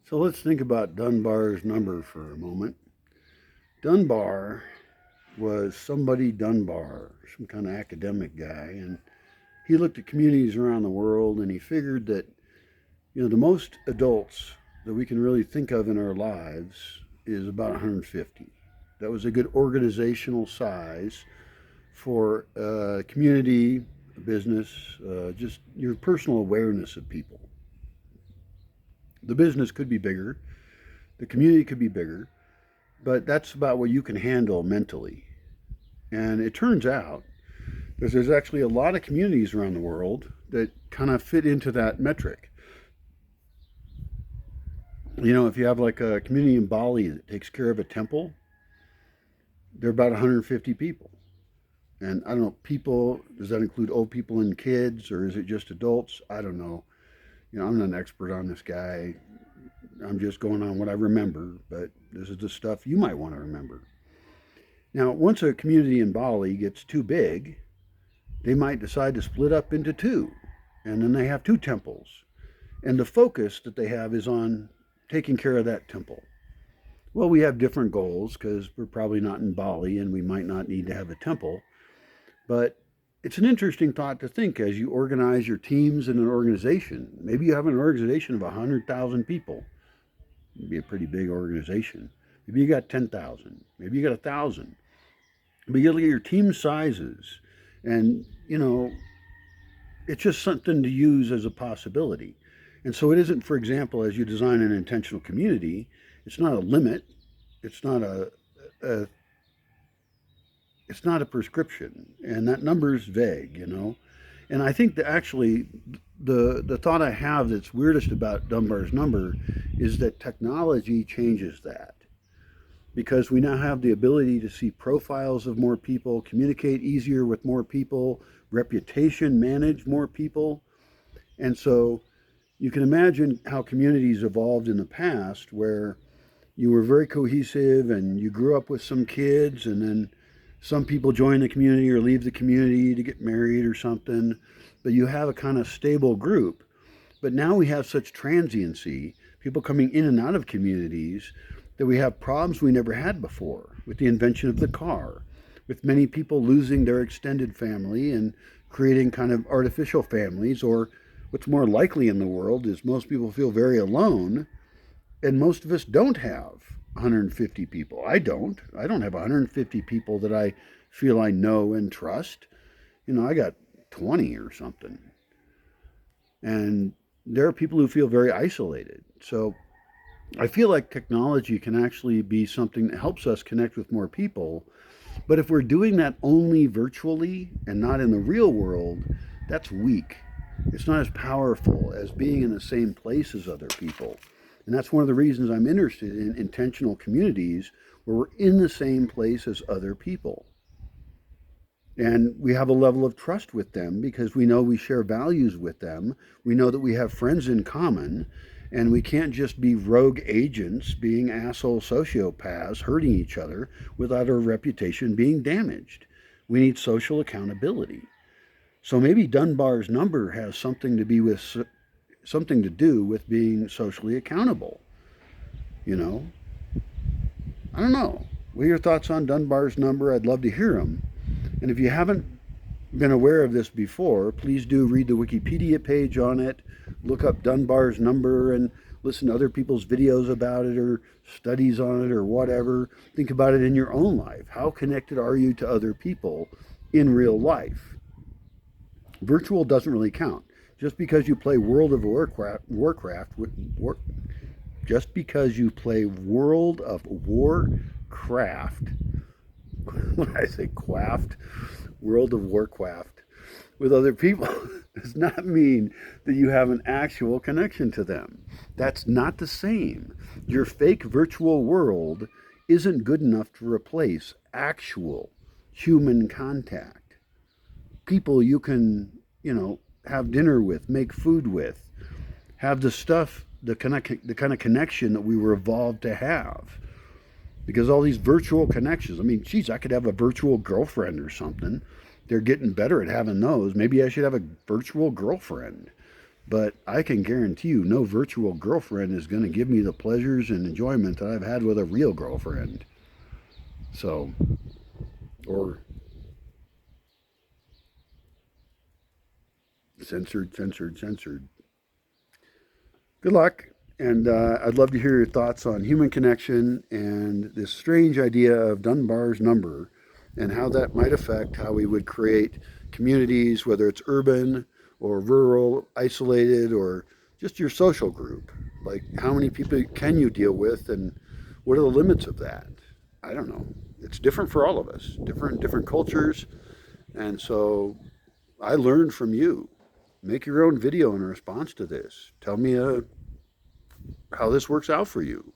So let's think about Dunbar's number for a moment. Dunbar was somebody Dunbar, some kind of academic guy, and he looked at communities around the world and he figured that, the most adults that we can really think of in our lives is about 150. That was a good organizational size for a community, a business, just your personal awareness of people. The business could be bigger, the community could be bigger, but that's about what you can handle mentally. And it turns out that there's actually a lot of communities around the world that kind of fit into that metric. If you have like a community in Bali that takes care of a temple, they're about 150 people. And I don't know, people, does that include old people and kids, or is it just adults? I don't know. I'm not an expert on this guy. I'm just going on what I remember, but this is the stuff you might want to remember. Now, once a community in Bali gets too big, they might decide to split up into two, and then they have two temples. And the focus that they have is on taking care of that temple. Well, we have different goals because we're probably not in Bali and we might not need to have a temple. But it's an interesting thought to think as you organize your teams in an organization. Maybe you have an organization of 100,000 people. It'd be a pretty big organization. Maybe you got 10,000. Maybe you got 1,000. But you look at your team sizes, and it's just something to use as a possibility. And so it isn't, for example, as you design an intentional community, it's not a limit. It's not a it's not a prescription, and that number is vague. And I think that actually the thought I have that's weirdest about Dunbar's number is that technology changes that, because we now have the ability to see profiles of more people, communicate easier with more people, reputation manage more people. And so you can imagine how communities evolved in the past, where you were very cohesive and you grew up with some kids, and then some people join the community or leave the community to get married or something, but you have a kind of stable group. But now we have such transiency, people coming in and out of communities, that we have problems we never had before with the invention of the car, with many people losing their extended family and creating kind of artificial families. Or what's more likely in the world is most people feel very alone, and most of us don't have 150 people. I don't have 150 people that I feel I know and trust. I got 20 or something. And there are people who feel very isolated. So I feel like technology can actually be something that helps us connect with more people. But if we're doing that only virtually and not in the real world, that's weak. It's not as powerful as being in the same place as other people. And that's one of the reasons I'm interested in intentional communities where we're in the same place as other people. And we have a level of trust with them because we know we share values with them. We know that we have friends in common, and we can't just be rogue agents being asshole sociopaths hurting each other without our reputation being damaged. We need social accountability. So maybe Dunbar's number has something to do with being socially accountable. I don't know. What are your thoughts on Dunbar's number? I'd love to hear them. And if you haven't been aware of this before, please do read the Wikipedia page on it, look up Dunbar's number, and listen to other people's videos about it or studies on it or whatever. Think about it in your own life. How connected are you to other people in real life? Virtual doesn't really count. Just because you play World of Warcraft, just because you play World of Warcraft, when I say quaft, World of Warcraft, with other people does not mean that you have an actual connection to them. That's not the same. Your fake virtual world isn't good enough to replace actual human contact. People you can, have dinner with, make food with, have the kind of connection that we were evolved to have. Because all these virtual connections, geez, I could have a virtual girlfriend or something. They're getting better at having those. Maybe I should have a virtual girlfriend. But I can guarantee you no virtual girlfriend is going to give me the pleasures and enjoyment that I've had with a real girlfriend. So, or censored, censored, censored. Good luck. And I'd love to hear your thoughts on human connection and this strange idea of Dunbar's number and how that might affect how we would create communities, whether it's urban or rural, isolated, or just your social group. Like, how many people can you deal with, and what are the limits of that? I don't know. It's different for all of us, different cultures. And so I learned from you. Make your own video in response to this. Tell me how this works out for you.